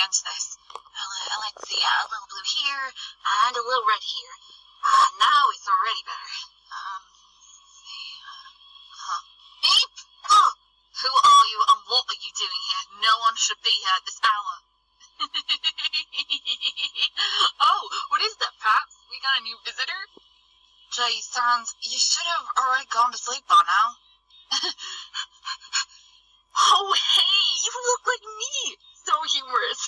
arrange this. Let's see, a little blue here, and a little red here. Now it's already better. Beep! Oh, who are you and what are you doing here? No one should be here at this hour. Oh, what is that, Paps? We got a new visitor? Gee, Sans, you should have already gone to sleep by now. Oh, hey, you look like me. So humorous.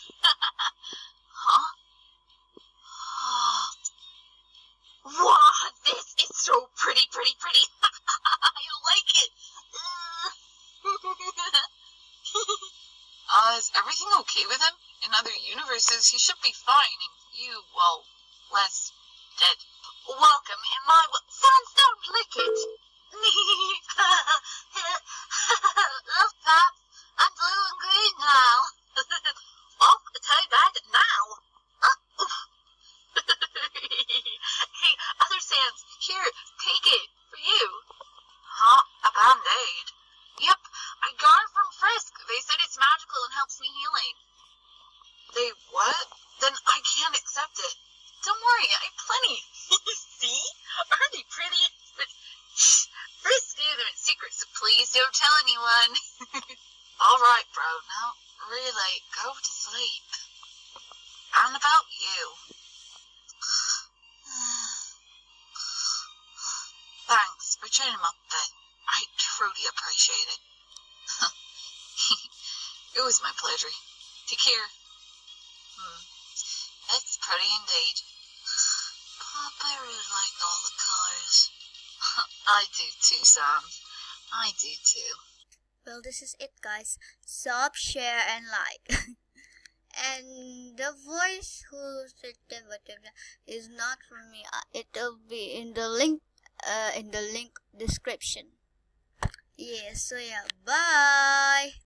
Huh? Wow, this is so pretty. I like it. Is everything okay with him? In other universes, he should be fine, and you, well, less dead. Welcome in my... Sans, don't lick it. Look, Paps, I'm blue and green now. Off the toe bed now. Hey, other Sans, here, take it, for you. Huh? A band-aid? Yep, I got it from Frisk. They said it's magical and helps me healing. They what? Then I can't accept it. Don't worry, I have plenty. See? Aren't they pretty? But shh, Frisk knew them in secret, so please don't tell anyone. All right, bro. Now, really, go to sleep. And about you. Thanks for cheering him up a bit. I truly appreciate it. It was my pleasure. Take care. It's pretty indeed. Pop, I really like all the colors. I do too, Sam. I do too. Well, this is it, guys. Sub, share, and like. And the voice who said whatever is not from me. It'll be in the link description. Yeah, so yeah, bye.